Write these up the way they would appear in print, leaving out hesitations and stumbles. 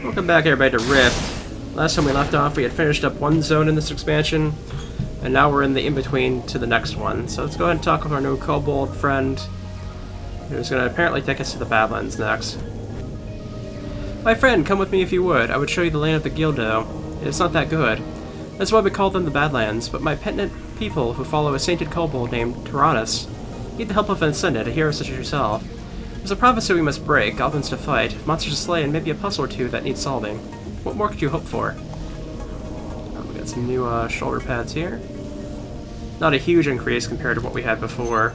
Welcome back everybody to Rift. Last time we left off we had finished up one zone in this expansion, and now we're in the in-between to the next one. So let's go ahead and talk with our new kobold friend, who's going to apparently take us to the Badlands next. My friend, come with me if you would. I would show you the land of the Gedlo. It's not that good. That's why we call them the Badlands, but my penitent people who follow a sainted kobold named Tyrannus need the help of an ascendant, a hero such as yourself. There's a prophecy we must break, goblins to fight, monsters to slay, and maybe a puzzle or two that needs solving. What more could you hope for? We got some new shoulder pads here. Not a huge increase compared to what we had before,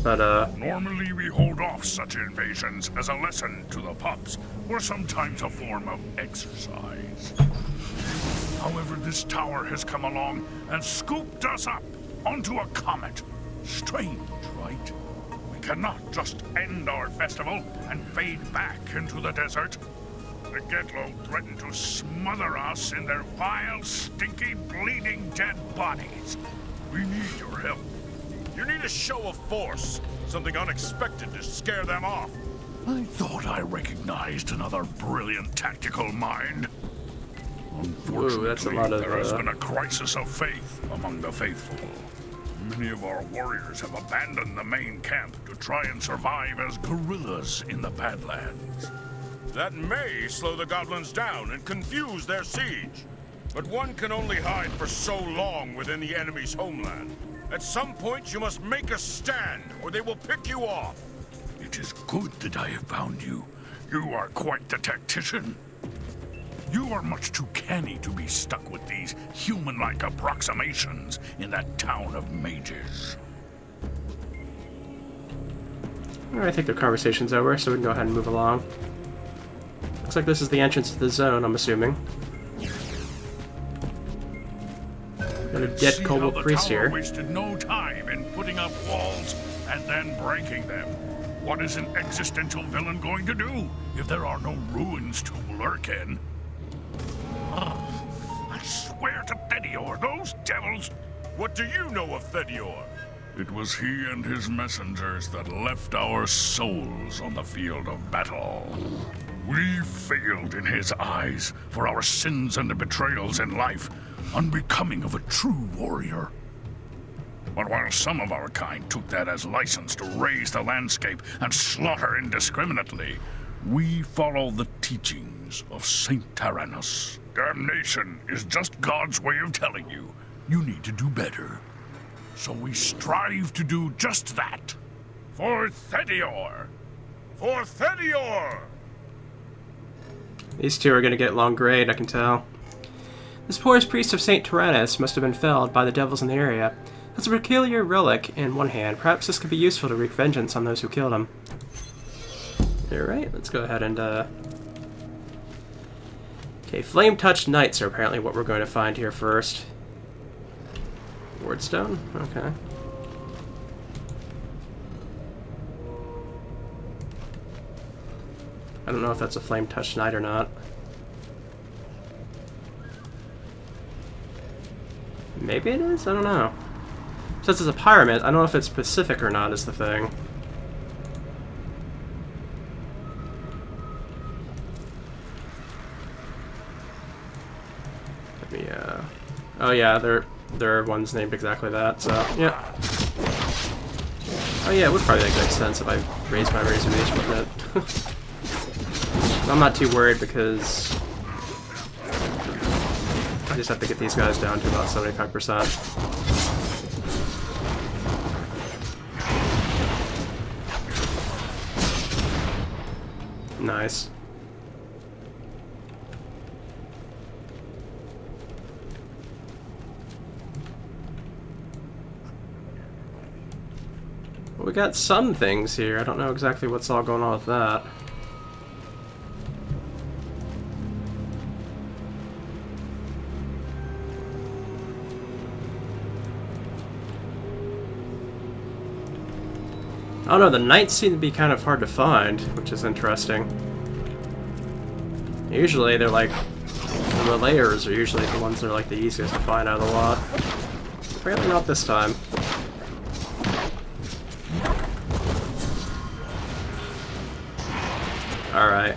but Normally we hold off such invasions as a lesson to the pups, or sometimes a form of exercise. However, this tower has come along and scooped us up onto a comet. Strange, right? We cannot just end our festival and fade back into the desert. The Gedlo threaten to smother us in their vile, stinky, bleeding dead bodies. We need your help. You need a show of force, something unexpected to scare them off. I thought I recognized another brilliant tactical mind. Unfortunately, that's a lot of, there has been a crisis of faith among the faithful. Many of our warriors have abandoned the main camp to try and survive as guerrillas in the Badlands. That may slow the goblins down and confuse their siege. But one can only hide for so long within the enemy's homeland. At some point, you must make a stand, or they will pick you off. It is good that I have found you. You are quite the tactician. You are much too canny to be stuck with these human-like approximations in that town of mages. Alright, I think the conversation's over, so we can go ahead and move along. Looks like this is the entrance to the zone, I'm assuming. Got a dead kobold priest here. Wasted no time in putting up walls and then breaking them. What is an existential villain going to do if there are no ruins to lurk in? I swear to Thedior, those devils! What do you know of Thedior? It was he and his messengers that left our souls on the field of battle. We failed in his eyes for our sins and betrayals in life, unbecoming of a true warrior. But while some of our kind took that as license to raise the landscape and slaughter indiscriminately, we follow the teachings of Saint Tyrannus. Damnation is just God's way of telling you, you need to do better. So we strive to do just that. For Thedior! For Thedior! These two are going to get along great, I can tell. This poorest priest of Saint Tyrannus must have been felled by the devils in the area. That's a peculiar relic in one hand. Perhaps this could be useful to wreak vengeance on those who killed him. Alright, let's go ahead and, Okay, flame-touched knights are apparently what we're going to find here first. Wardstone? Okay. I don't know if that's a flame-touched knight or not. Maybe it is? I don't know. Since it's a pyramid, I don't know if it's specific or not is the thing. Let me, oh yeah, there are ones named exactly that, so, yeah. Oh yeah, it would probably make sense if I raised my razor mage, wouldn't it? I'm not too worried because I just have to get these guys down to about 75%. Nice. Well, we got some things here. I don't know exactly what's all going on with that. I don't know, the knights seem to be kind of hard to find, which is interesting. Usually they're like, the relayers are usually the ones that are like the easiest to find out of the lot. Apparently not this time. Alright.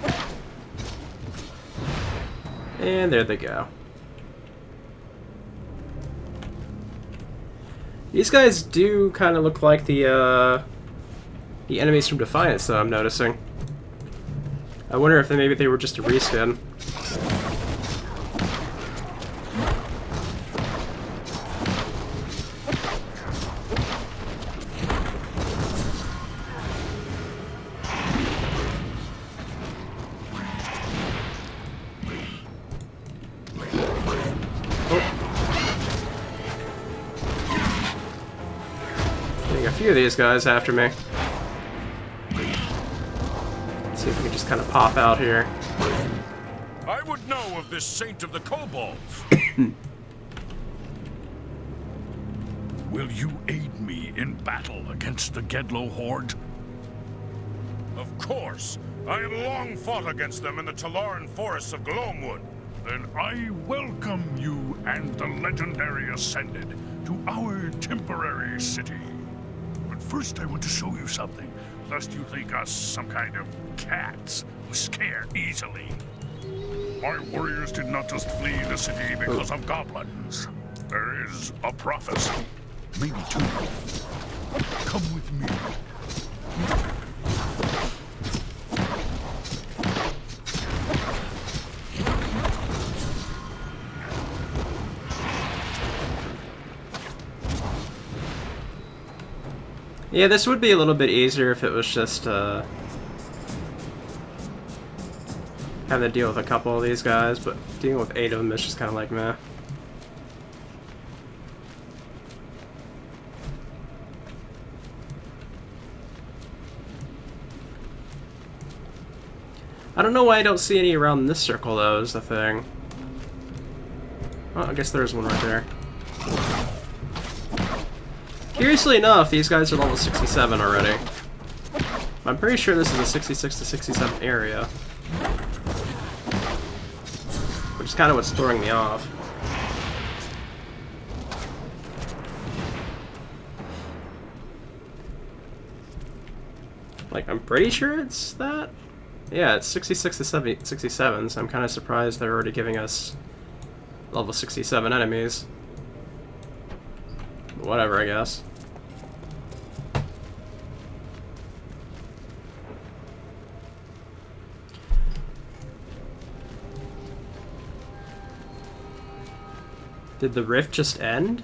And there they go. These guys do kind of look like the enemies from Defiance, though, I'm noticing. I wonder if maybe they were just a reskin. Getting a few of these guys after me. Let's see if we can just kind of pop out here. I would know of this saint of the kobolds. Will you aid me in battle against the Gedlo horde? Of course. I have long fought against them in the Talaran forests of Gloamwood. Then I welcome you and the legendary Ascended to our temporary city. But first I want to show you something, lest you think us some kind of cats who scare easily. My warriors did not just flee the city because of goblins. There is a prophecy, maybe two. Come with me. Yeah, this would be a little bit easier if it was just having to deal with a couple of these guys, but dealing with 8 of them is just kind of like meh. I don't know why I don't see any around this circle, though, is the thing. Well, I guess there's one right there. Curiously enough, these guys are level 67 already. I'm pretty sure this is a 66 to 67 area. Which is kind of what's throwing me off. Like, I'm pretty sure it's that? Yeah, it's 66 to 67, so I'm kind of surprised they're already giving us level 67 enemies. But whatever, I guess. Did the rift just end?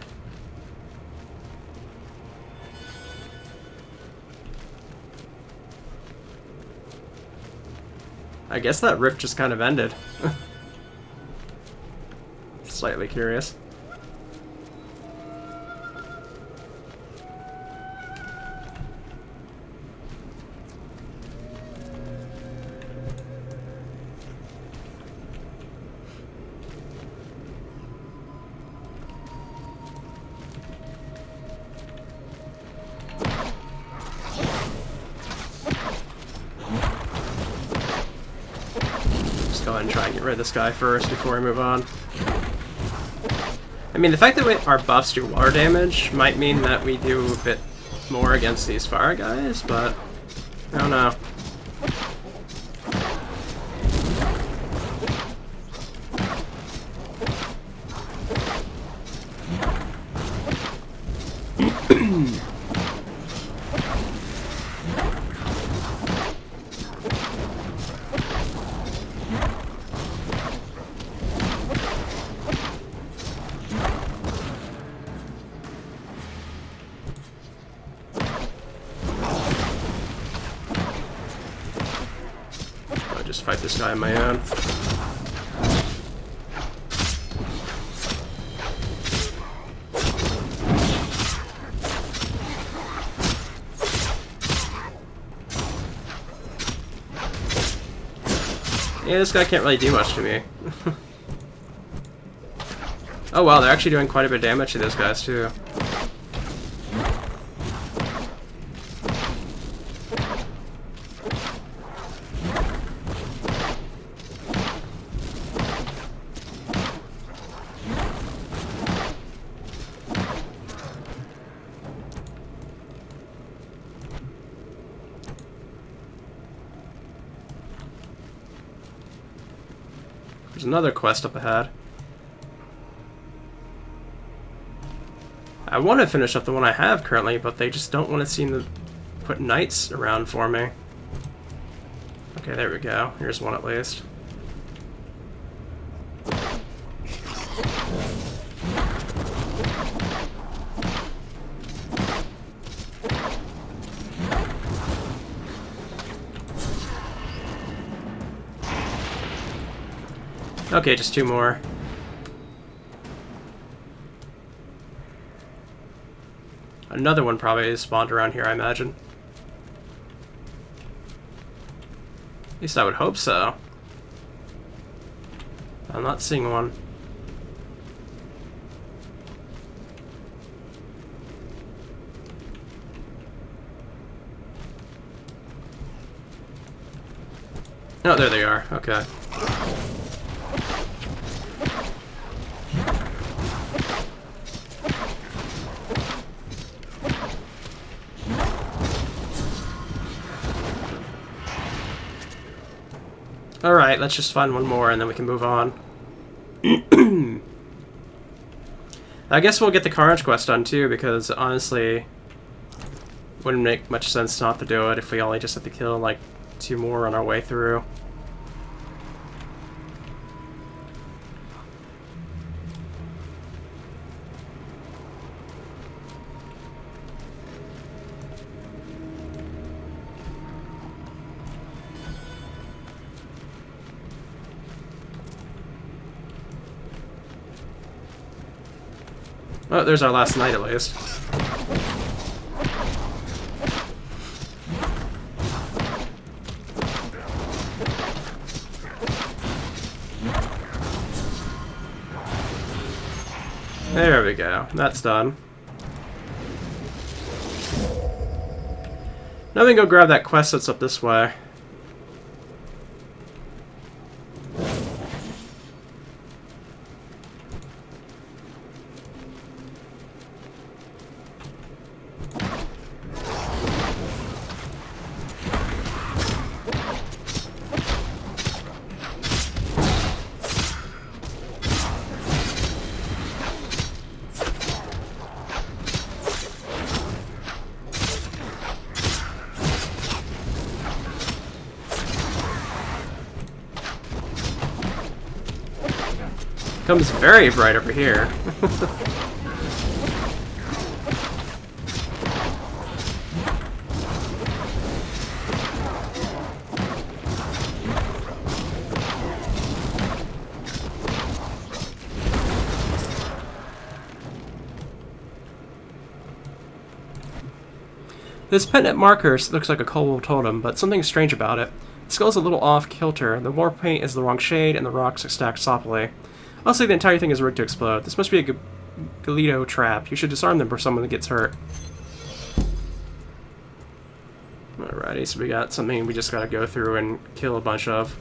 I guess that rift just kind of ended. Slightly curious. Go ahead and try and get rid of this guy first before we move on. I mean, the fact that our buffs do water damage might mean that we do a bit more against these fire guys, but I don't know. Just fight this guy on my own. Yeah, this guy can't really do much to me. Oh wow, they're actually doing quite a bit of damage to those guys too. There's another quest up ahead. I want to finish up the one I have currently, but they just don't want to seem to put knights around for me. Okay, there we go. Here's one at least. Okay, just 2 more. Another one probably is spawned around here, I imagine. At least I would hope so. I'm not seeing one. Oh, there they are. Okay. Alright, let's just find one more and then we can move on. I guess we'll get the Carnage quest done too, because honestly, wouldn't make much sense not to do it if we only just have to kill like 2 more on our way through. Oh, there's our last night at least. There we go. That's done. Now we can go grab that quest that's up this way. Comes very bright over here. This pendant marker looks like a kobold totem, but something's strange about it. The skull's a little off kilter, the war paint is the wrong shade, and the rocks are stacked soppily. Looks like the entire thing is rigged to explode. This must be a Gedlo trap. You should disarm them for someone that gets hurt. Alrighty, so we got something we just gotta go through and kill a bunch of.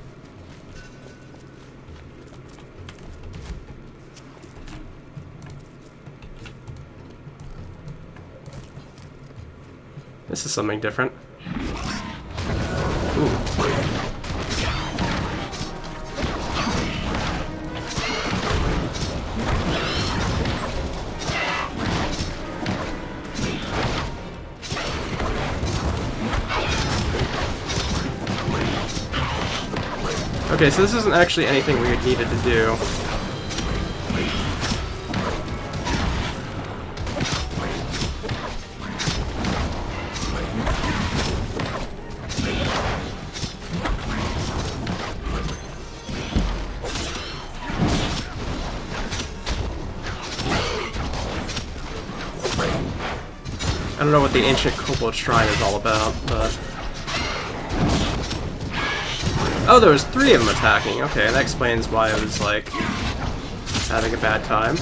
This is something different. Ooh. Okay, so this isn't actually anything we had needed to do. I don't know what the ancient kobold shrine is all about, but... Oh, there was 3 of them attacking. Okay, that explains why I was, like, having a bad time.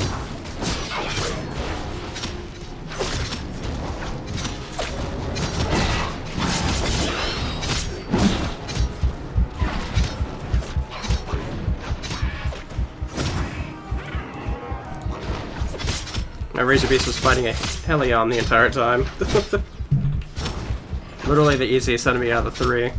My Razor Beast was fighting a Helion the entire time. Literally the easiest enemy out of the 3.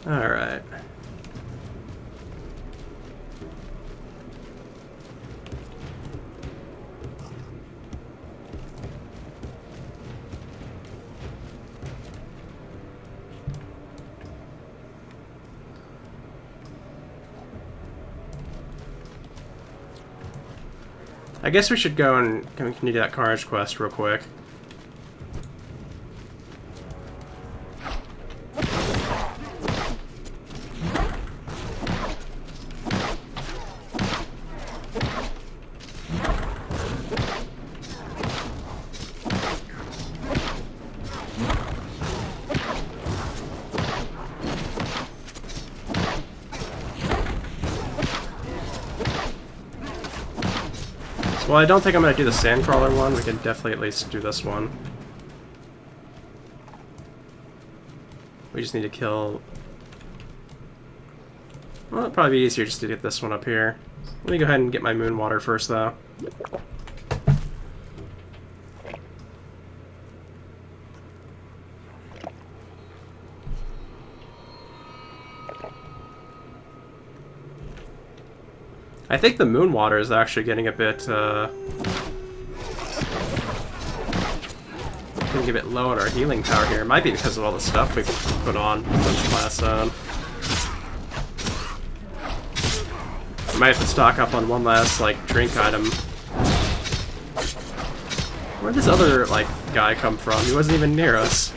Alright. I guess we should go and continue that Carnage quest real quick. Well, I don't think I'm going to do the Sandcrawler one. We can definitely at least do this one. We just need to kill... Well, it'll probably be easier just to get this one up here. Let me go ahead and get my moon water first, though. I think the moon water is actually getting a bit, getting a bit low on our healing power here. It might be because of all the stuff we put on this last zone. I might have to stock up on one last, like, drink item. Where'd this other, like, guy come from? He wasn't even near us.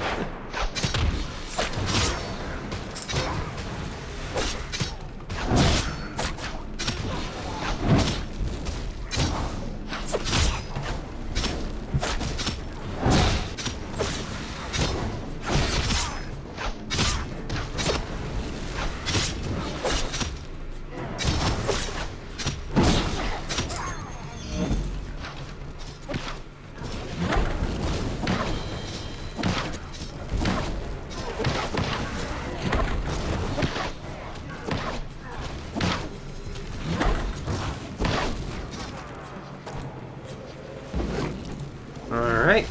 Alright.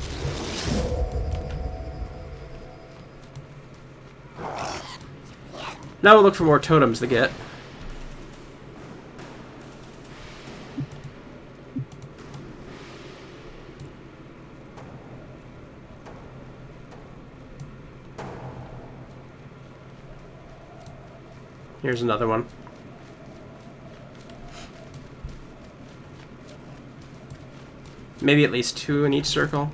Now we'll look for more totems to get. Here's another one. Maybe at least 2 in each circle.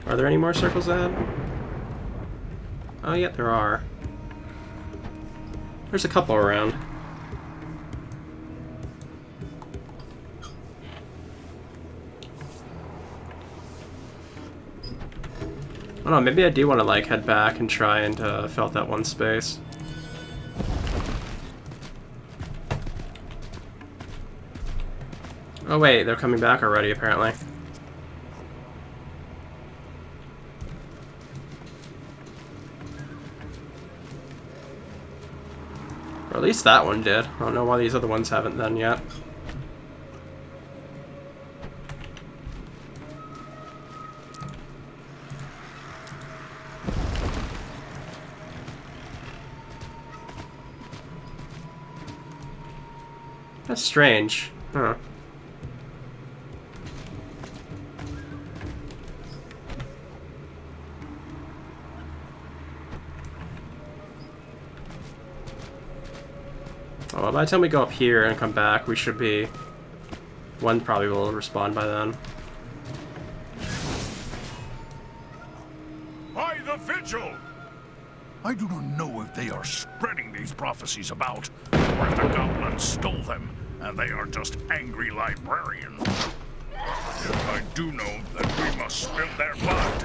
Are there any more circles ahead? Oh, yeah, there are. There's a couple around. I don't know, maybe I do want to, like, head back and try and fill out that one space. Oh wait, they're coming back already, apparently. Or at least that one did. I don't know why these other ones haven't done yet. That's strange. Huh. Oh, well, by the time we go up here and come back, we should be... One probably will respond by then. By the Vigil! I do not know if they are spreading these prophecies about, or if the goblins stole them, and they are just angry librarians. Yet I do know that we must spill their blood.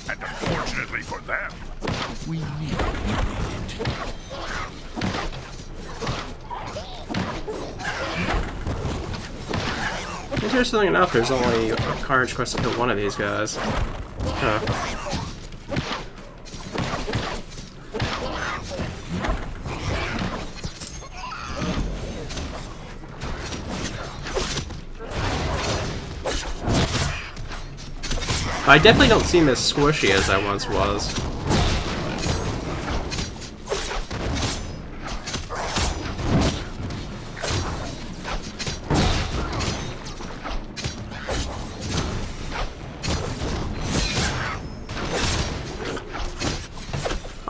And unfortunately for them, we need it. Interestingly enough, there's only a carnage quest to kill one of these guys. Huh. I definitely don't seem as squishy as I once was.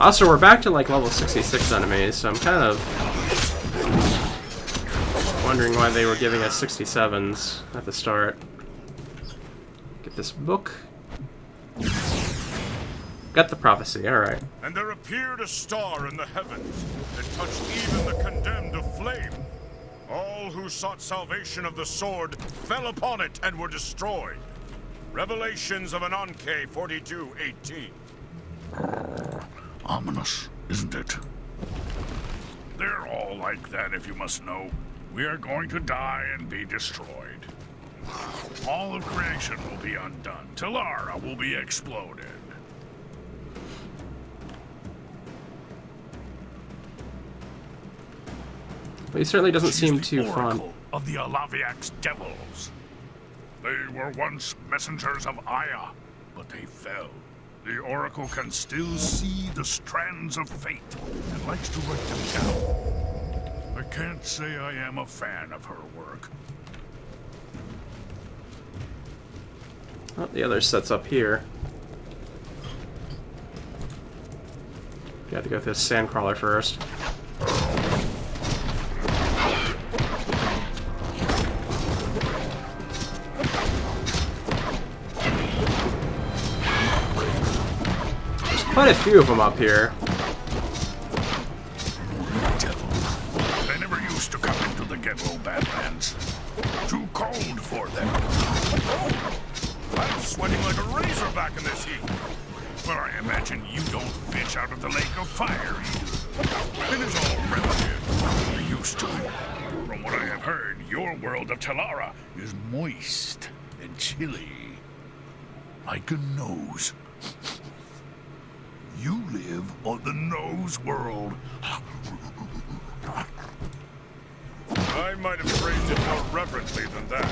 Also, we're back to like level 66 enemies, so I'm kind of wondering why they were giving us 67s at the start. Get this book. Got the prophecy, alright. And there appeared a star in the heavens that touched even the condemned of flame. All who sought salvation of the sword fell upon it and were destroyed. Revelations of Ananke 42:18. Ominous, isn't it? They're all like that, if you must know. We are going to die and be destroyed. All of creation will be undone. Talara will be exploded. But he certainly doesn't seem too fond. Oracle of the Alaviax devils. They were once messengers of Aya, but they fell. The Oracle can still see the strands of fate and likes to write them down. I can't say I am a fan of her work. Oh, the other set's up here. Got to go through this sandcrawler first. There's quite a few of them up here. Devils. They never used to come into the Gedlo Badlands. Too cold for them. I'm sweating like a razorback in this heat. Well, I imagine you don't fish out of the lake of fire either. It is all relative. You're used to it. From what I have heard, your world of Talara is moist and chilly. Like a nose. You live on the nose world. I might have phrased it more reverently than that.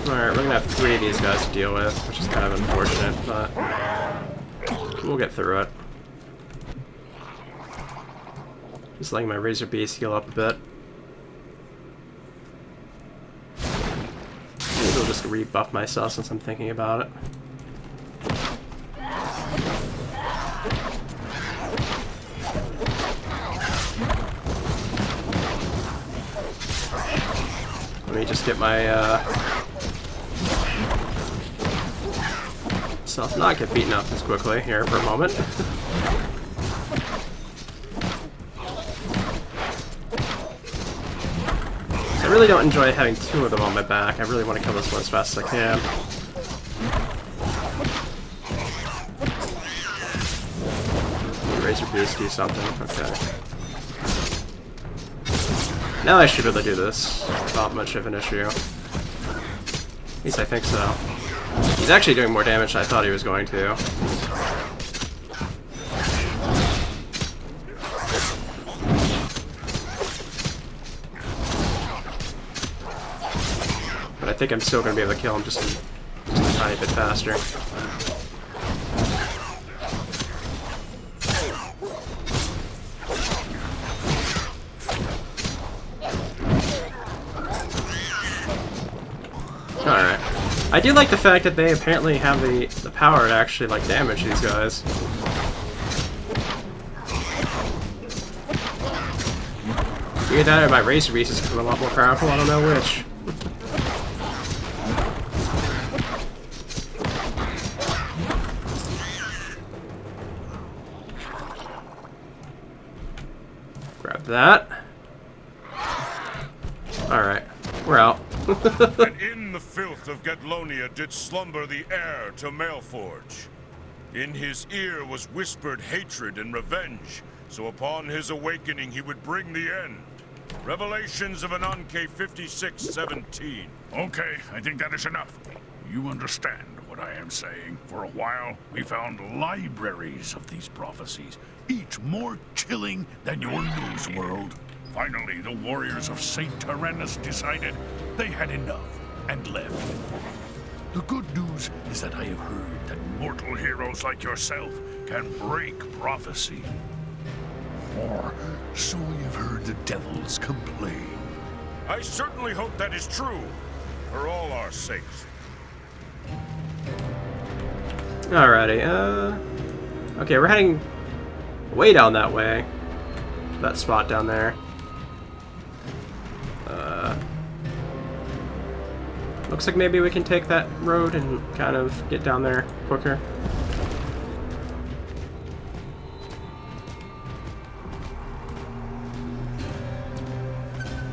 Alright, we're gonna have 3 of these guys to deal with, which is kind of unfortunate, but we'll get through it. Just letting my Razor Beast heal up a bit. Maybe I'll just rebuff myself since I'm thinking about it. Let me just get my self not get beaten up as quickly here for a moment. I really don't enjoy having 2 of them on my back. I really want to kill this one as fast as I can. Razor Beast do something. Okay. Now I should be able to do this without much of an issue. At least I think so. He's actually doing more damage than I thought he was going to. But I think I'm still going to be able to kill him just a tiny bit faster. Alright. I do like the fact that they apparently have the power to actually, like, damage these guys. Either that or my Razor Beast is a lot more powerful, I don't know which. that. Alright, we're out. And in the filth of Gedlonia did slumber the heir to Maelforge. In his ear was whispered hatred and revenge, so upon his awakening he would bring the end. Revelations of Ananke 56:17. Okay, I think that is enough. You understand what I am saying. For a while, we found libraries of these prophecies, each more chilling than your news world. Finally, the warriors of Saint Tyrannus decided they had enough and left. The good news is that I have heard that mortal heroes like yourself can break prophecy. Or so we have heard the devils complain. I certainly hope that is true, for all our sakes. Alrighty, okay, we're heading way down that way. That spot down there. Looks like maybe we can take that road and kind of get down there quicker.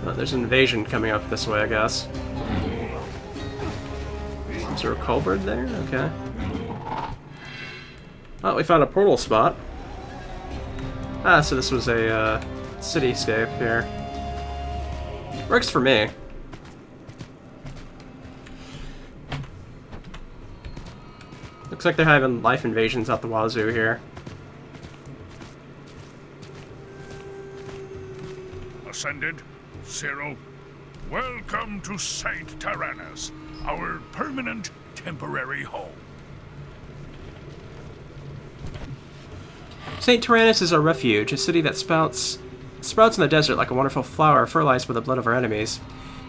Oh, there's an invasion coming up this way, I guess. Is there a culvert there? Okay. Oh, we found a portal spot. Ah, so this was a cityscape here. Works for me. Looks like they're having life invasions out the wazoo here. Ascended, Cyril, welcome to Saint Tyrannus, our permanent temporary home. St. Tyrannus is our refuge, a city that sprouts in the desert like a wonderful flower fertilized by the blood of our enemies.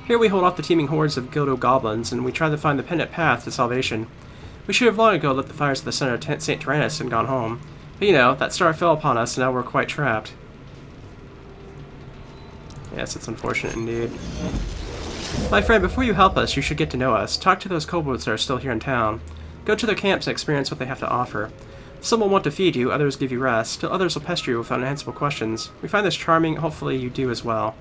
Here we hold off the teeming hordes of Gedlo Badlands, and we try to find the pendant path to salvation. We should have long ago lit the fires of the center of St. Tyrannus and gone home. But you know, that star fell upon us, and now we're quite trapped. Yes, it's unfortunate indeed. My friend, before you help us, you should get to know us. Talk to those kobolds that are still here in town. Go to their camps and experience what they have to offer. Some will want to feed you, others give you rest, still others will pester you with unanswerable questions. We find this charming, hopefully you do as well.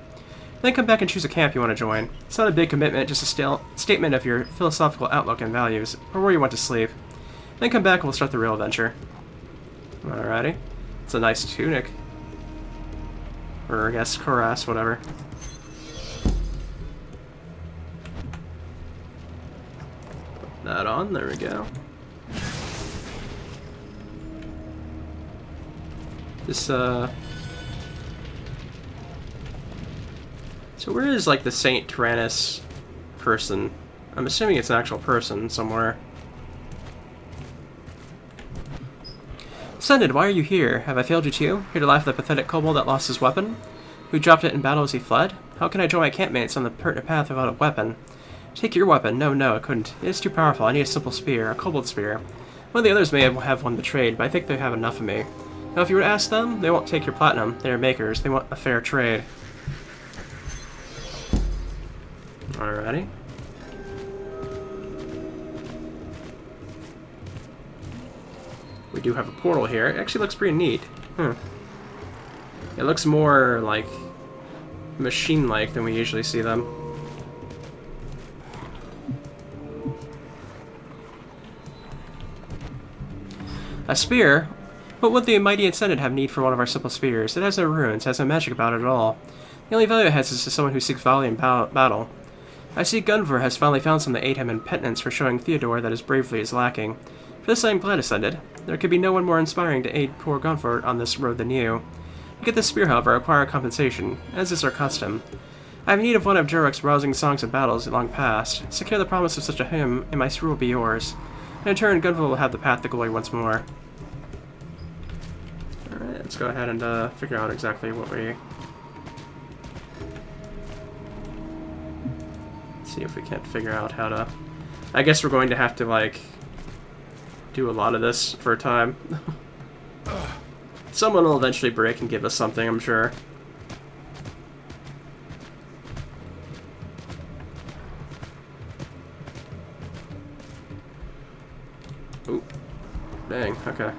Then come back and choose a camp you want to join. It's not a big commitment, just a statement of your philosophical outlook and values, or where you want to sleep. Then come back and we'll start the real adventure. Alrighty. It's a nice tunic. Or I guess cuirass, whatever. Put that on, there we go. This, So where is, like, the Saint Tyrannus person? I'm assuming it's an actual person somewhere. Ascended, why are you here? Have I failed you too? Here to laugh at the pathetic kobold that lost his weapon? Who dropped it in battle as he fled? How can I join my campmates on the pertinent path without a weapon? Take your weapon. No, I couldn't. It is too powerful. I need a simple spear, a kobold spear. One of the others may have one betrayed, but I think they have enough of me. Now, if you were to ask them, they won't take your platinum. They are makers. They want a fair trade. Alrighty. We do have a portal here. It actually looks pretty neat. It looks more, like, machine-like than we usually see them. A spear? What would the mighty Ascended have need for one of our simple spears? It has no runes, has no magic about it at all. The only value it has is to someone who seeks value in battle. I see Gunvor has finally found some to aid him in penitence for showing Theodore that his bravery is lacking. For this I am glad, Ascended. There could be no one more inspiring to aid poor Gunvor on this road than you. To get this spear, however, I require compensation, as is our custom. I have need of one of Juruk's rousing songs of battles long past. Secure the promise of such a hymn, and my spear will be yours. And in turn, Gunvor will have the path to glory once more. Alright, let's go ahead and figure out exactly what we... See if we can't figure out how to... I guess we're going to have to, like, do a lot of this for a time. Someone will eventually break and give us something, I'm sure. Ooh. Dang, okay.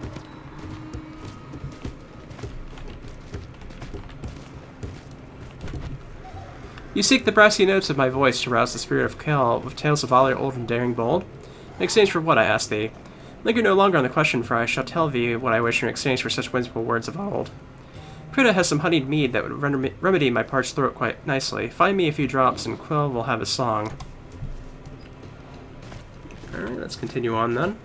You seek the brassy notes of my voice to rouse the spirit of Kel with tales of valor old and daring bold? In exchange for what, I ask thee? Linger no longer on the question, for I shall tell thee what I wish in exchange for such whimsical words of old. Prita has some honeyed mead that would remedy my parched throat quite nicely. Find me a few drops, and Quill will have a song. Alright, let's continue on then.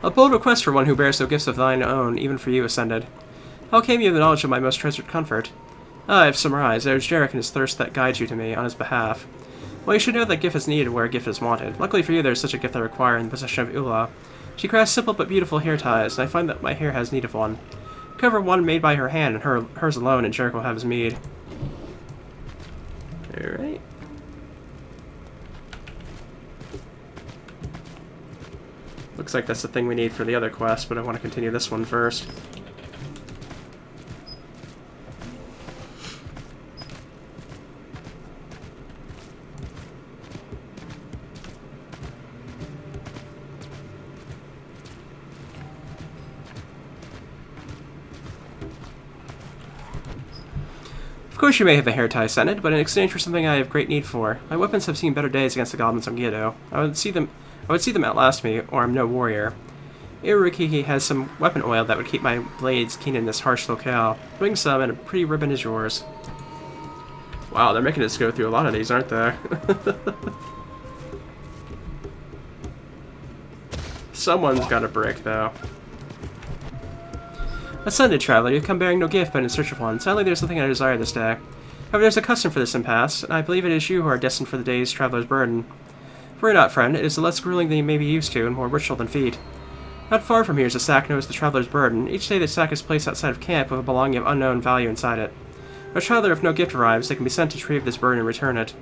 A bold request for one who bears no gifts of thine own, even for you, Ascended. How came you to the knowledge of my most treasured comfort? Ah, I have summarized. It was Jarek and his thirst that guides you to me, on his behalf. Well, you should know that gift is needed where a gift is wanted. Luckily for you, there is such a gift I require in the possession of Ula. She crafts simple but beautiful hair ties, and I find that my hair has need of one. Cover one made by her hand, and hers alone, and Jarek will have his mead. Alright. Looks like that's the thing we need for the other quest, but I want to continue this one first. Of course you may have a hair tie, Senate, but in exchange for something I have great need for. My weapons have seen better days against the goblins on Gedlo. I would see them outlast me, or I'm no warrior. Irukiki has some weapon oil that would keep my blades keen in this harsh locale. Bring some, and a pretty ribbon is yours. Wow, they're making us go through a lot of these, aren't they? Someone's got a brick, though. Ascended traveler, you've come bearing no gift, but in search of one. Sadly, there's something I desire this day. However, there's a custom for this impasse, and I believe it is you who are destined for the day's traveler's burden. Worry not, friend. It is less grueling than you may be used to, and more ritual than feat. Not far from here is a sack known as the traveler's burden. Each day the sack is placed outside of camp with a belonging of unknown value inside it. No traveler, if no gift arrives, they can be sent to retrieve this burden and return it.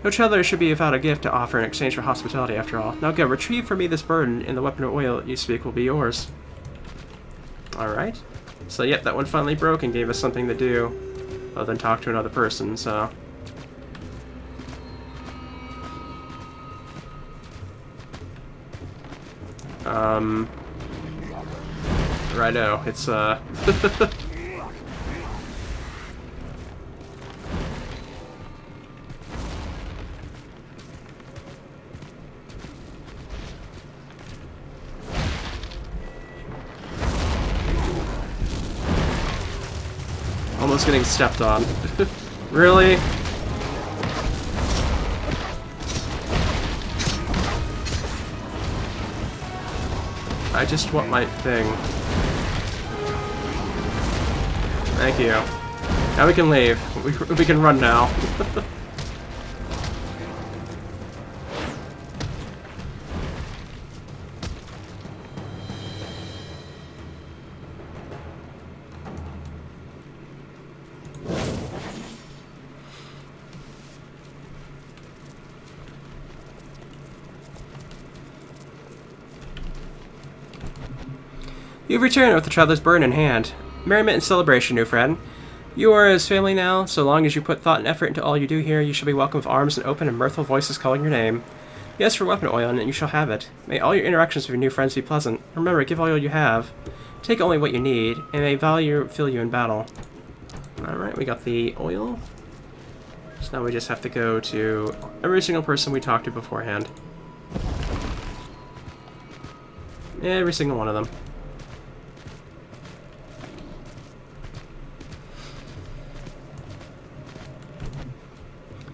No traveler should be without a gift to offer in exchange for hospitality, after all. Now go, retrieve for me this burden, and the weapon of oil you speak will be yours. Alright. So, yep, that one finally broke and gave us something to do, other than talk to another person, so... Righto, it's, almost getting stepped on. Really? I just want my thing. Thank you. Now we can leave. We can run now. You've returned with the traveler's burden in hand. Merriment and celebration, new friend. You are as family now. So long as you put thought and effort into all you do here, you shall be welcome with arms and open and mirthful voices calling your name. Yes, for weapon oil, and you shall have it. May all your interactions with your new friends be pleasant. Remember, give all you have. Take only what you need, and may value fill you in battle. Alright, we got the oil. So now we just have to go to every single person we talked to beforehand. Every single one of them.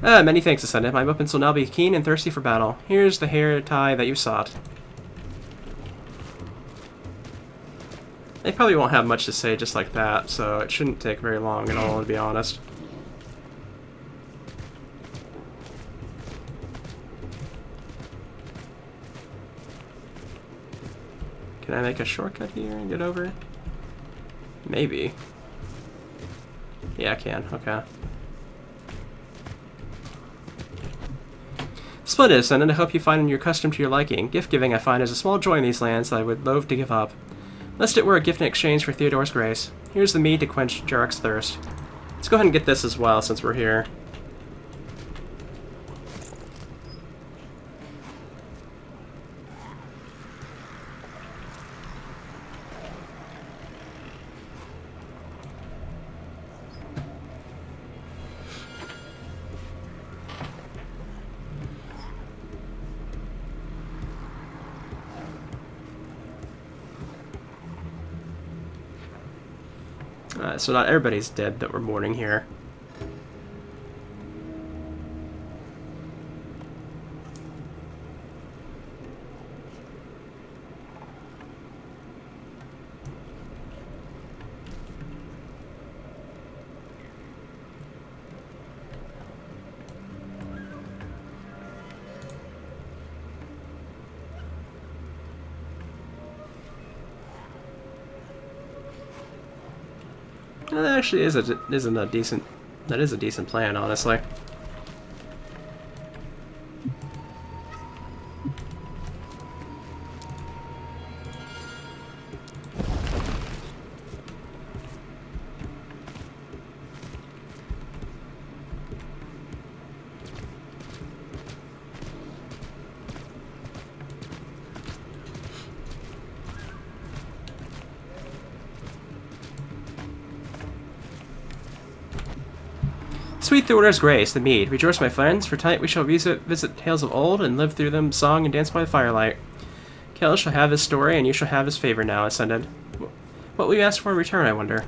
Many thanks, Ascendant. My weapons will now be keen and thirsty for battle. Here's the hair tie that you sought. They probably won't have much to say just like that, so it shouldn't take very long at all, to be honest. Can I make a shortcut here and get over? Maybe. Yeah, I can. Okay. Splendid, Ascendant. I hope you find your custom to your liking. Gift-giving, I find, is a small joy in these lands that I would loathe to give up. Lest it were a gift in exchange for Theodore's grace. Here's the mead to quench Jarek's thirst. Let's go ahead and get this as well, since we're here. So not everybody's dead that we're mourning here. Well, that actually is a decent plan, honestly. Sweet the order's grace, the mead. Rejoice, my friends, for tonight we shall visit tales of old, and live through them, song and dance by the firelight. Kel shall have his story, and you shall have his favor now ascended. What will you ask for in return, I wonder?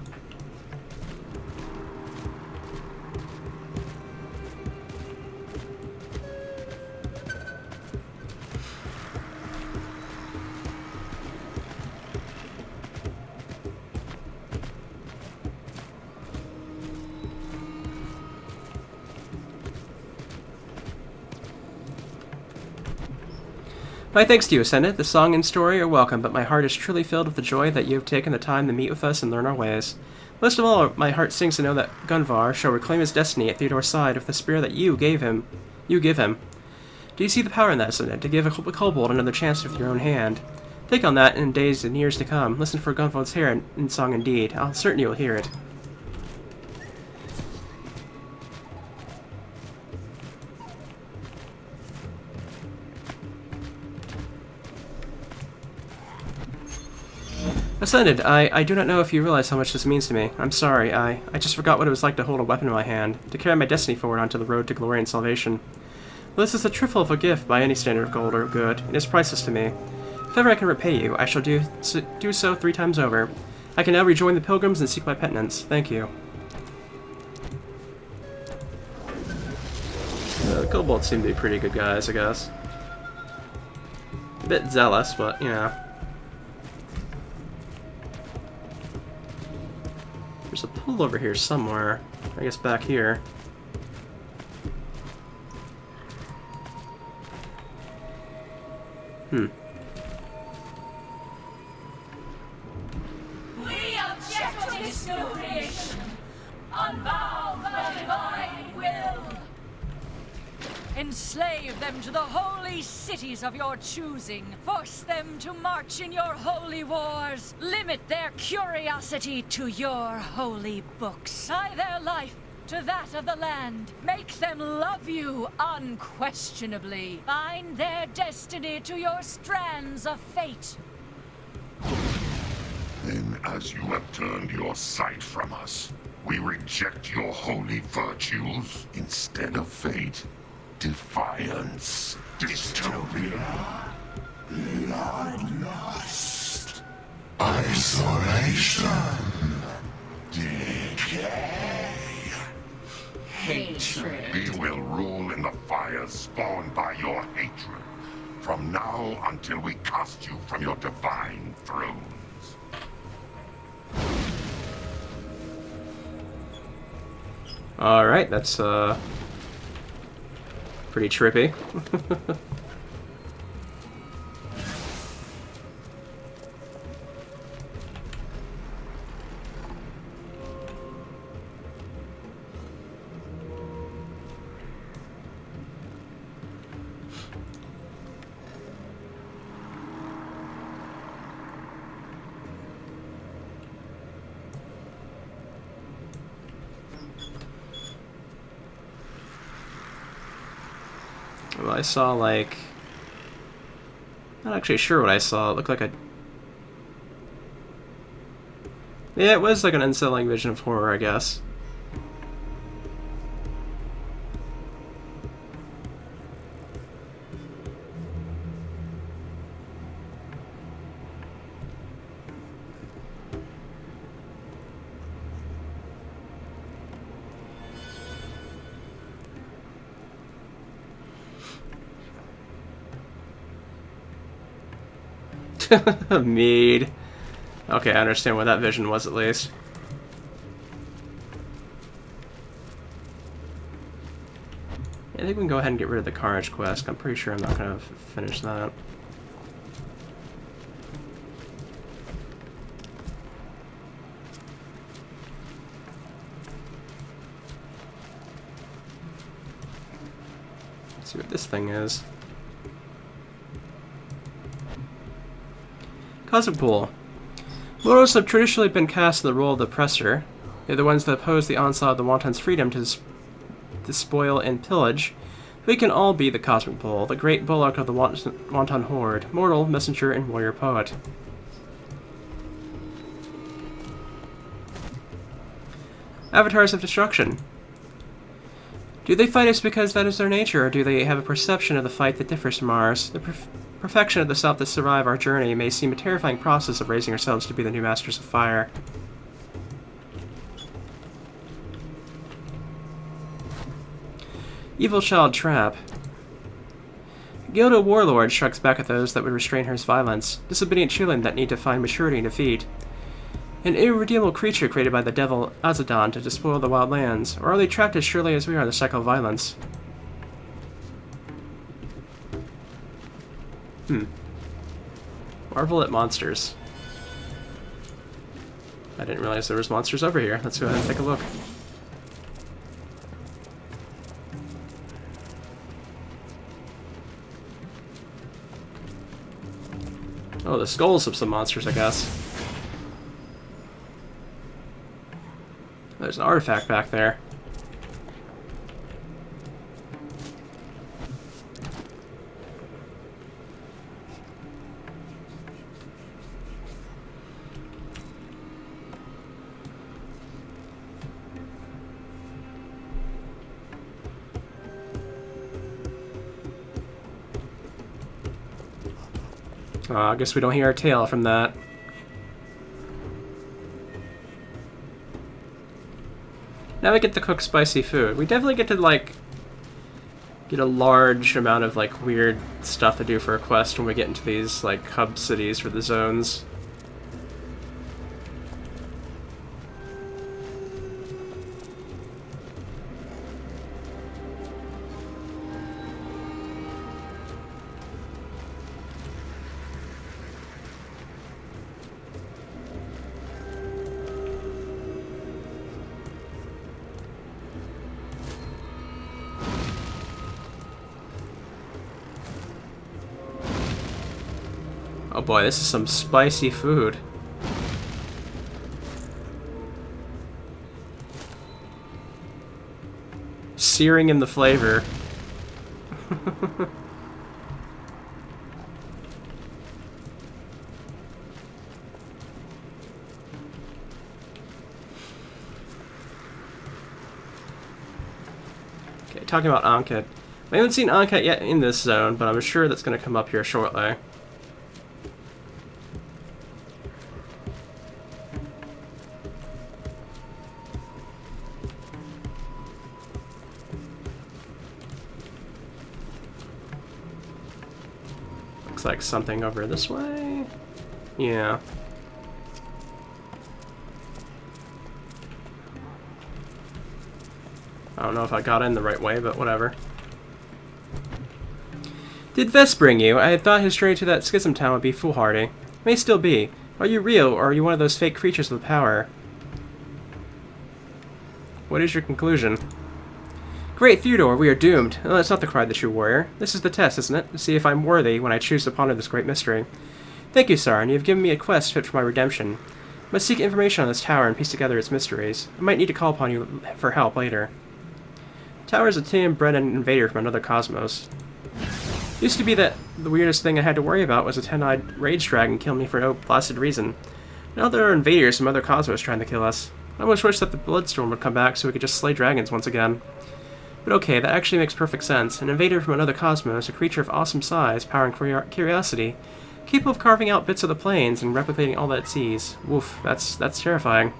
My thanks to you, Ascendant. The song and story are welcome, but my heart is truly filled with the joy that you have taken the time to meet with us and learn our ways. Most of all, my heart sings to know that Gunvar shall reclaim his destiny at Theodore's side with the spirit that you give him. Do you see the power in that, Ascendant, to give a kobold another chance with your own hand? Think on that in days and years to come. Listen for Gunvar's hair in song and deed. I'll certain you'll hear it. Ascended, I do not know if you realize how much this means to me. I'm sorry, I just forgot what it was like to hold a weapon in my hand, to carry my destiny forward onto the road to glory and salvation. Well, this is a trifle of a gift by any standard of gold or good. It is priceless to me. If ever I can repay you, I shall do so 3 times over. I can now rejoin the pilgrims and seek my penitence. Thank you. The kobolds seem to be pretty good guys, I guess. A bit zealous, but, you know. There's a pool over here somewhere. I guess back here. We object to this new creation, unbound by divine will. Enslave them to the holy cities of your choosing. Force them to march in your holy wars. Limit their curiosity to your holy books. Tie their life to that of the land. Make them love you unquestionably. Bind their destiny to your strands of fate. Then, as you have turned your sight from us, we reject your holy virtues. Instead of fate, defiance, dystopia, bloodlust, isolation, decay, hatred. We will rule in the fires spawned by your hatred, from now until we cast you from your divine thrones. Alright, that's, pretty trippy. Well, I saw, like... Not actually sure what I saw. It looked like a... Yeah, it was like an unsettling vision of horror, I guess. Mead. Okay, I understand what that vision was at least. Yeah, I think we can go ahead and get rid of the Carnage quest. I'm pretty sure I'm not going to finish that. Let's see what this thing is. Cosmic Pool. Mortals have traditionally been cast in the role of the oppressor. They're the ones that oppose the onslaught of the Wanton's freedom to despoil and pillage. We can all be the Cosmic Bull, the great bulwark of the Wanton horde, mortal, messenger, and warrior poet. Avatars of Destruction. Do they fight us because that is their nature, or do they have a perception of the fight that differs from ours? The perfection of the self that survive our journey may seem a terrifying process of raising ourselves to be the new masters of fire. Evil Child Trap. Gedlo Warlord strikes back at those that would restrain her violence, disobedient children that need to find maturity and defeat. An irredeemable creature created by the devil Azadon to despoil the wild lands, or are they trapped as surely as we are in the cycle of violence? Marvel at monsters. I didn't realize there was monsters over here. Let's go ahead and take a look. Oh, the skulls of some monsters, I guess. There's an artifact back there. I guess we don't hear a tale from that. Now we get to cook spicy food. We definitely get to, like, get a large amount of, like, weird stuff to do for a quest when we get into these, like, hub cities for the zones. Oh boy, this is some spicy food. Searing in the flavor. Okay, talking about Ankhet. I haven't seen Ankhet yet in this zone, but I'm sure that's going to come up here shortly. Looks like something over this way. Yeah. I don't know if I got in the right way, but whatever. Did Vest bring you? I had thought his journey to that schism town would be foolhardy. May still be. Are you real, or are you one of those fake creatures with power? What is your conclusion? Great Theodore, we are doomed. Oh, that's not the cry of the true warrior. This is the test, isn't it? To see if I'm worthy when I choose to ponder this great mystery. Thank you, Saran. You have given me a quest fit for my redemption. I must seek information on this tower and piece together its mysteries. I might need to call upon you for help later. The tower is a tin-bred invader from another cosmos. Used to be that the weirdest thing I had to worry about was a 10-eyed rage dragon killing me for no blasted reason. Now there are invaders from other cosmos trying to kill us. I almost wish that the Bloodstorm would come back so we could just slay dragons once again. But okay, that actually makes perfect sense. An invader from another cosmos, a creature of awesome size, power and curiosity, capable of carving out bits of the plains and replicating all that it sees. Woof, that's terrifying.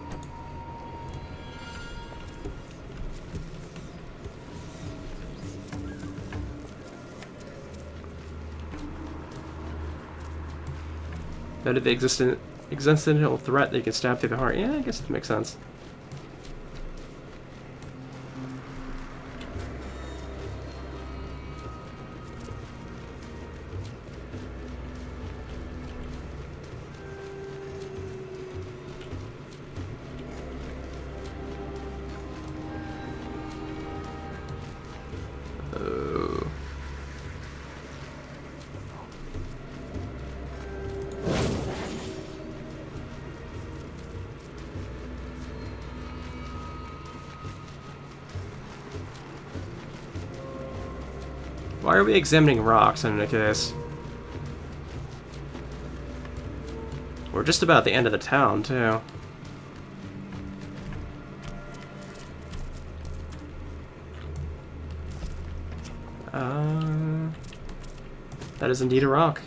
Noted the existential threat that you can stab through the heart. Yeah, I guess that makes sense. Why are we examining rocks in any case? We're just about at the end of the town, too. That is indeed a rock.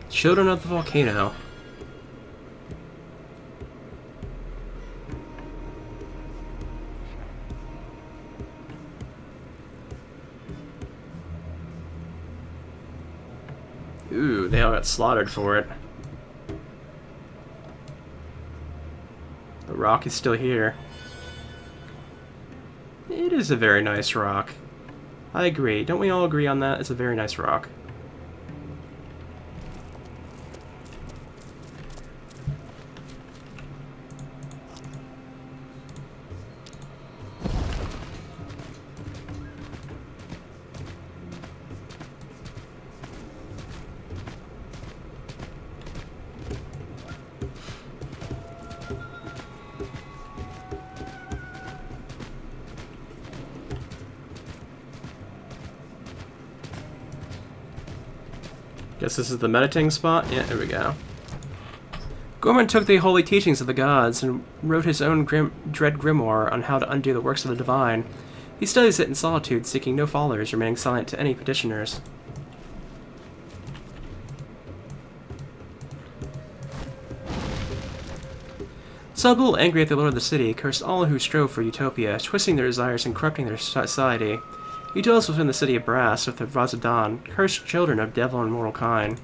Children of the volcano. Ooh, they all got slaughtered for it. The rock is still here. It is a very nice rock. I agree. Don't we all agree on that? It's a very nice rock. Guess this is the meditating spot? Yeah, there we go. Gorman took the holy teachings of the gods and wrote his own dread grimoire on how to undo the works of the divine. He studies it in solitude, seeking no followers, remaining silent to any petitioners. Sabul, angry at the lord of the city, cursed all who strove for utopia, twisting their desires and corrupting their society. He dwells within the city of brass with the Razadan, cursed children of devil and mortal kind.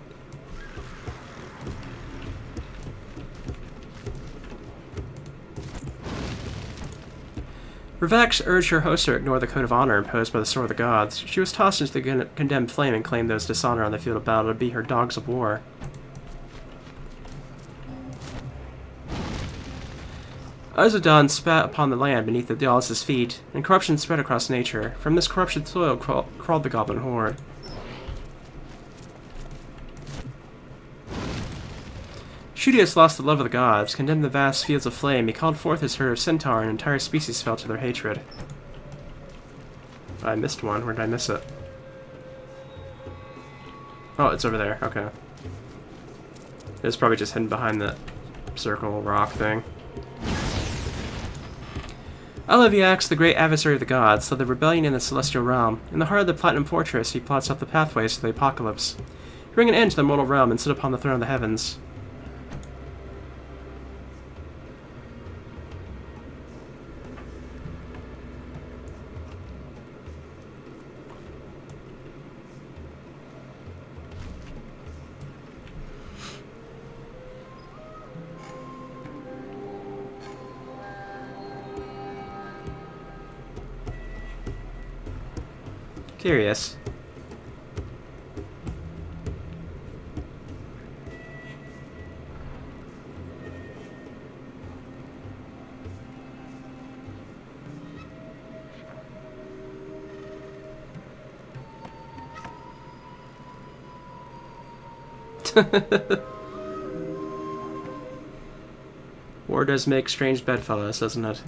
Ravax urged her host to ignore the code of honor imposed by the sword of the gods. She was tossed into the condemned flame and claimed those dishonored on the field of battle to be her dogs of war. Azadan spat upon the land beneath the Dallas' feet, and corruption spread across nature. From this corrupted soil crawled the goblin horde. Shudius lost the love of the gods, condemned the vast fields of flame. He called forth his herd of centaur, and entire species fell to their hatred. I missed one. Where did I miss it? Oh, it's over there. Okay. It's probably just hidden behind the circle rock thing. Aliviax, the great adversary of the gods, led the rebellion in the celestial realm. In the heart of the Platinum Fortress, he plots out the pathways to the apocalypse. He bring an end to the mortal realm and sit upon the throne of the heavens. Curious. War does make strange bedfellows, doesn't it?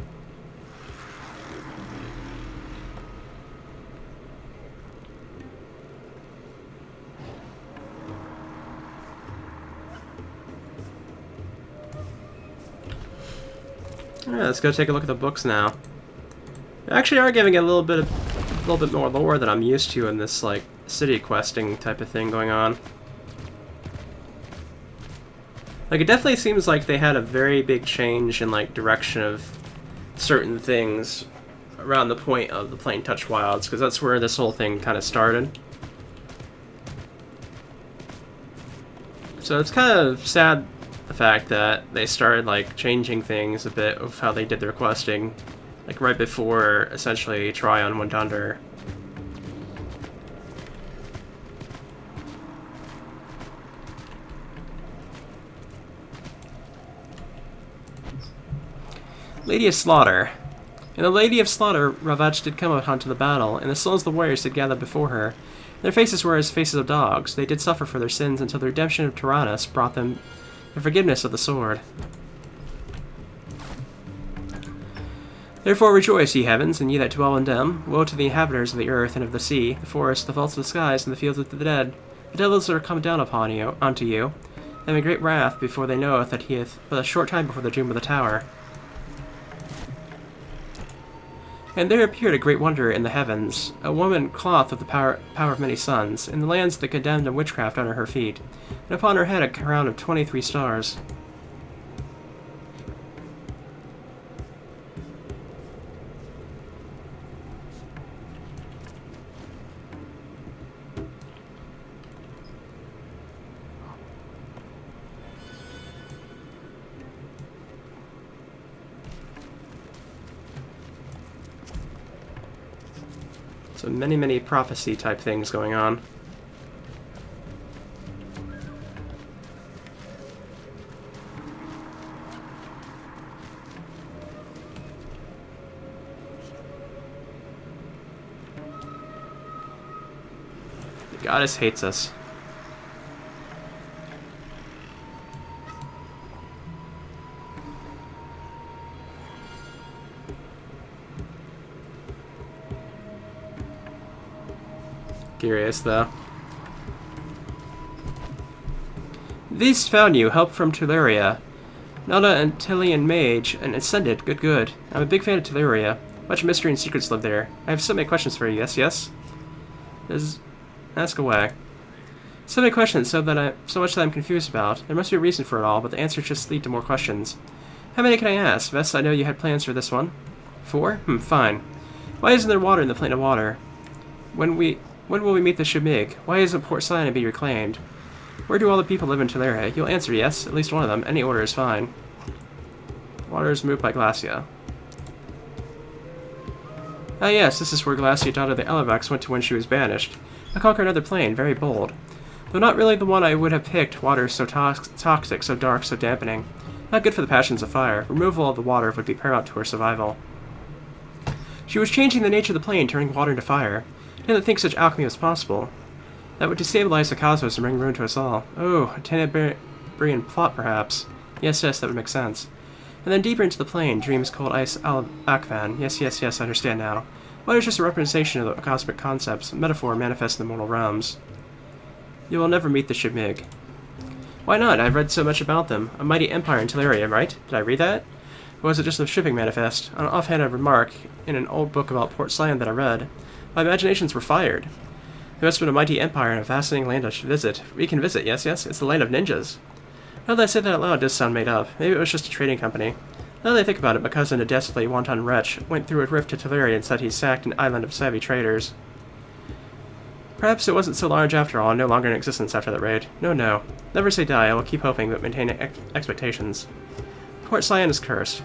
Alright, let's go take a look at the books now. They actually are giving it a little bit more lore than I'm used to in this like city questing type of thing going on. Like, it definitely seems like they had a very big change in like direction of certain things around the point of the Plain Touch Wilds, because that's where this whole thing kind of started. So it's kind of sad, the fact that they started like changing things a bit of how they did their questing, like right before essentially Try on went under. Lady of Slaughter. In the Lady of Slaughter, Ravage did come out onto the battle, and the souls of the warriors did gather before her. Their faces were as faces of dogs. They did suffer for their sins until the redemption of Tyrannus brought them the forgiveness of the sword. Therefore rejoice, ye heavens, and ye that dwell in them. Woe to the inhabitants of the earth and of the sea, the forest, the vaults of the skies, and the fields of the dead. The devils are come down upon you, unto you, and in great wrath before they knoweth that he hath but a short time before the doom of the tower. And there appeared a great wonder in the heavens, a woman clothed with the power of many suns, and the lands that condemned in witchcraft under her feet, and upon her head a crown of 23 stars. So many prophecy type things going on. The goddess hates us. Curious, though. These found you, help from Tuleria. Not an Antillean mage, and ascended, good. I'm a big fan of Tuleria. Much mystery and secrets live there. I have so many questions for you, yes? Ask away. So many questions, so much that I'm confused about. There must be a reason for it all, but the answers just lead to more questions. How many can I ask? Vess, I know you had plans for this one. 4? Fine. Why isn't there water in the Plain of Water? When will we meet the Shamig? Why isn't Port Sion to be reclaimed? Where do all the people live in Tuleria? You'll answer yes, at least one of them. Any order is fine. Water is moved by Glacia. Ah yes, this is where Glacia, daughter of the Elevax, went to when she was banished. I conquer another plane, very bold. Though not really the one I would have picked, water is so toxic, so dark, so dampening. Not good for the passions of fire. Removal of the water would be paramount to her survival. She was changing the nature of the plane, turning water into fire. Didn't think such alchemy was possible. That would destabilize the cosmos and bring ruin to us all. Oh, a Tenebrian plot, perhaps. Yes, that would make sense. And then deeper into the plane, dreams cold ice Akvan. Yes, I understand now. Water is just a representation of the cosmic concepts, a metaphor manifest in the mortal realms. You will never meet the Shamig. Why not? I've read so much about them. A mighty empire in Teleria, right? Did I read that? Or was it just a shipping manifest? An offhanded remark in an old book about Port Sion that I read. My imaginations were fired. There must have been a mighty empire and a fascinating land I should visit. We can visit, yes? It's the land of ninjas. Now that I say that out loud, it does sound made up. Maybe it was just a trading company. Now that I think about it, my cousin, a desperately wanton wretch, went through a rift to Teleria and said he sacked an island of savvy traders. Perhaps it wasn't so large after all, and no longer in existence after that raid. No. Never say die, I will keep hoping, but maintain expectations. Port Sion is cursed.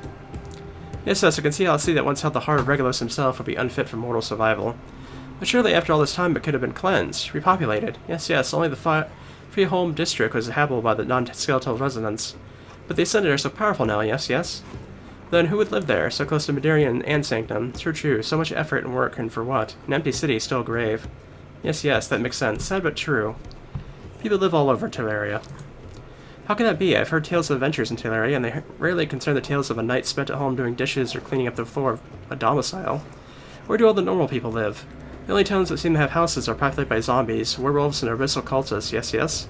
Yes, I can see that once held the heart of Regulus himself would be unfit for mortal survival. But surely after all this time it could have been cleansed, repopulated. Yes, only the Freeholm district was habitable by the non-skeletal residents. But the Ascended are so powerful now, yes? Then who would live there, so close to Medarian and Sanctum? True, so much effort and work, and for what? An empty city, still a grave. Yes, that makes sense. Sad but true. People live all over Teleria. How can that be? I've heard tales of adventures in Teleria, and they rarely concern the tales of a night spent at home doing dishes or cleaning up the floor of a domicile. Where do all the normal people live? The only towns that seem to have houses are populated by zombies, werewolves, and abyssal cultists, yes?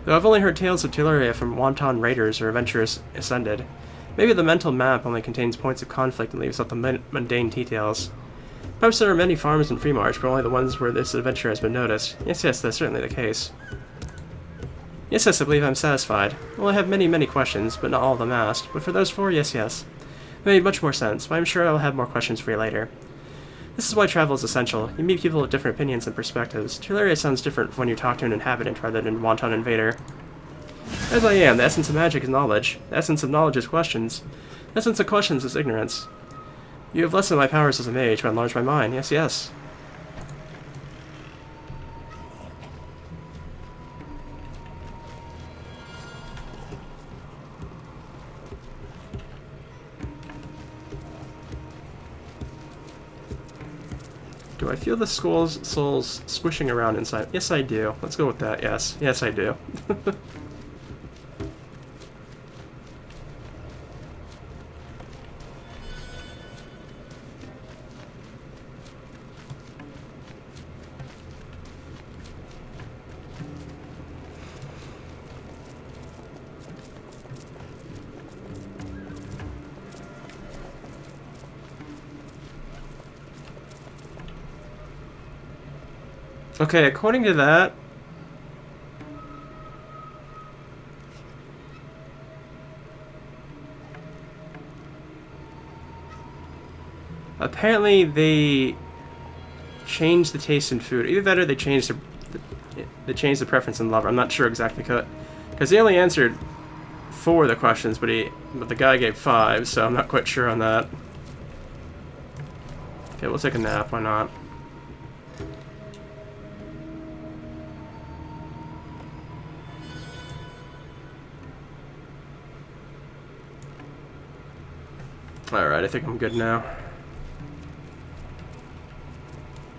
Though I've only heard tales of Teleria from wanton raiders or adventurers ascended. Maybe the mental map only contains points of conflict and leaves out the mundane details. Perhaps there are many farms in Freemarch, but only the ones where this adventure has been noticed. Yes, that's certainly the case. Yes, I believe I'm satisfied. Well, I have many questions, but not all of them asked. But for those 4, yes. It made much more sense, but I'm sure I'll have more questions for you later. This is why travel is essential. You meet people with different opinions and perspectives. Terraria sounds different when you talk to an inhabitant rather than a wanton invader. As I am, the essence of magic is knowledge. The essence of knowledge is questions. The essence of questions is ignorance. You have lessened my powers as a mage, but enlarged my mind. Yes, yes. Do I feel the souls squishing around inside? Yes, I do. Let's go with that. Yes. Yes, I do. Okay, according to that, apparently they changed the taste in food. Either that or they changed the preference in love. I'm not sure exactly because he only answered 4 of the questions, but the guy gave 5, so I'm not quite sure on that. Okay, we'll take a nap. Why not? Alright, I think I'm good now.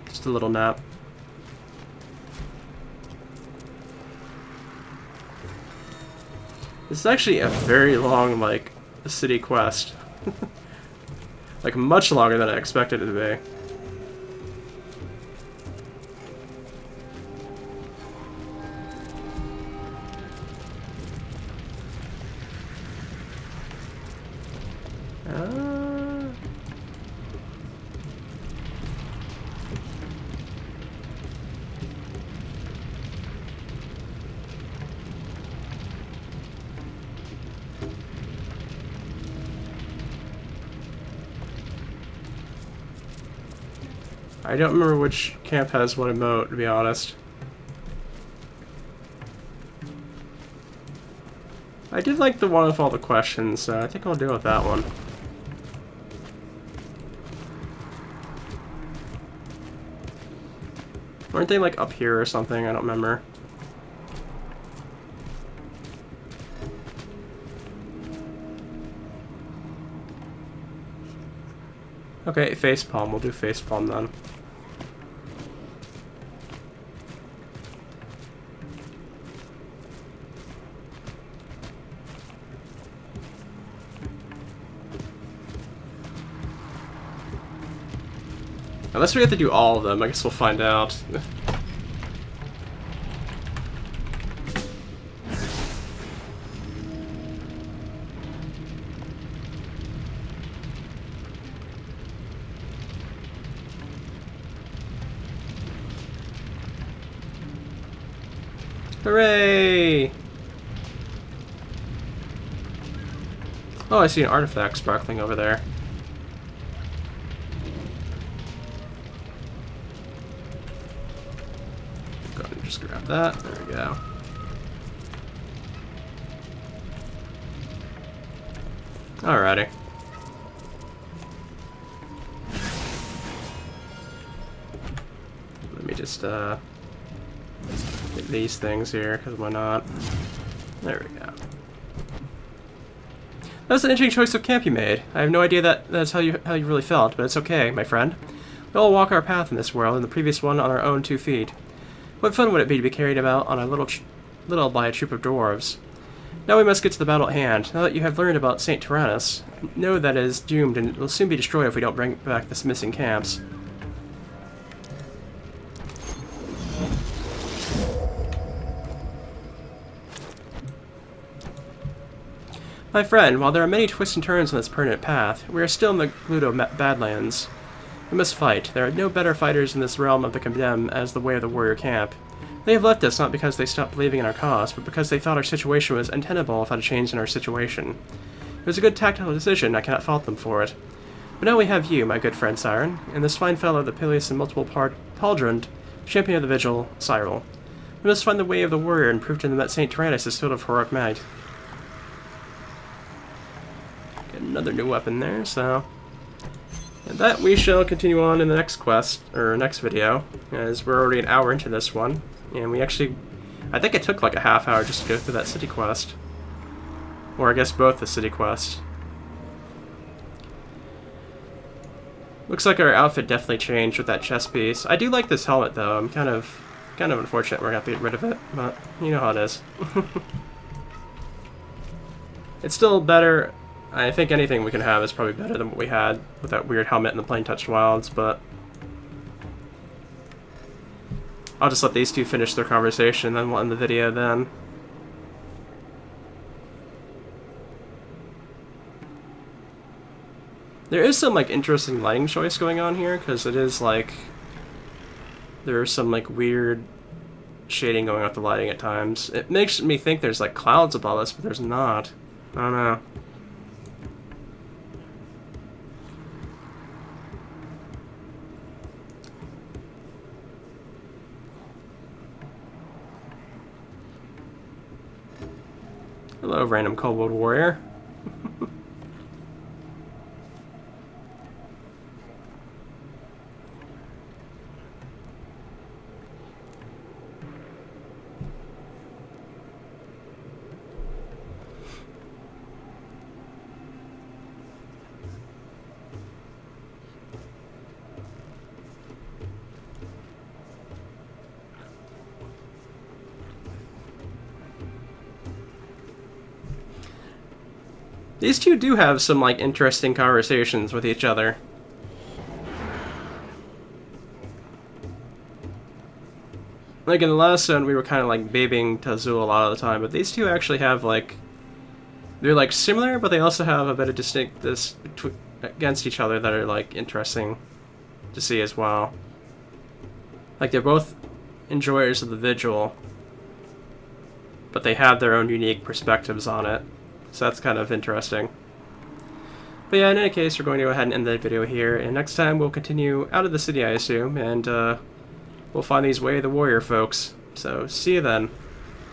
Just a little nap. This is actually a very long, like, city quest. Like, much longer than I expected it to be. I don't remember which camp has what emote, to be honest. I did like the one with all the questions, so I think I'll deal with that one. Weren't they like up here or something? I don't remember. Okay, facepalm. We'll do facepalm then. Unless we have to do all of them, I guess we'll find out. Hooray! Oh, I see an artifact sparkling over there. Go ahead and just grab that. There we go. Alrighty. Let me just, get these things here, because why not? There we go. That was an interesting choice of camp you made. I have no idea that's how you really felt, but it's okay, my friend. We all walk our path in this world, and the previous one on our own 2 feet. What fun would it be to be carried about on a little by a troop of dwarves? Now we must get to the battle at hand. Now that you have learned about St. Tyrannus, know that it is doomed and will soon be destroyed if we don't bring back the missing camps. My friend, while there are many twists and turns on this permanent path, we are still in the Gedlo Badlands. We must fight. There are no better fighters in this realm of the condemned as the way of the warrior camp. They have left us not because they stopped believing in our cause, but because they thought our situation was untenable without a change in our situation. It was a good tactical decision, I cannot fault them for it. But now we have you, my good friend Siren, and this fine fellow, the Peleus and multiple pauldroned champion of the Vigil, Cyril. We must find the way of the warrior and prove to them that Saint Tyrannus is filled of heroic might. Get another new weapon there, so... And that we shall continue on in the next quest, or next video, as we're already an hour into this one. And we actually... I think it took like a half hour just to go through that city quest. Or I guess both the city quests. Looks like our outfit definitely changed with that chest piece. I do like this helmet though. I'm kind of unfortunate we're gonna have to get rid of it, but you know how it is. It's still better. I think anything we can have is probably better than what we had with that weird helmet in the Plain Touched Wilds, but I'll just let these two finish their conversation, then we'll end the video then. There is some like interesting lighting choice going on here, because it is like there's some like weird shading going on with the lighting at times. It makes me think there's like clouds above us, but there's not. I don't know. Hello, random kobold warrior. These two do have some, like, interesting conversations with each other. Like, in the last zone, we were kind of, like, babying Tazul a lot of the time, but these two actually have, like... They're, like, similar, but they also have a bit of distinctness against each other that are, like, interesting to see as well. Like, they're both enjoyers of the Vigil, but they have their own unique perspectives on it. So that's kind of interesting. But yeah, in any case, we're going to go ahead and end the video here, and next time we'll continue out of the city, I assume, and we'll find these Way of the Warrior folks. So, see you then.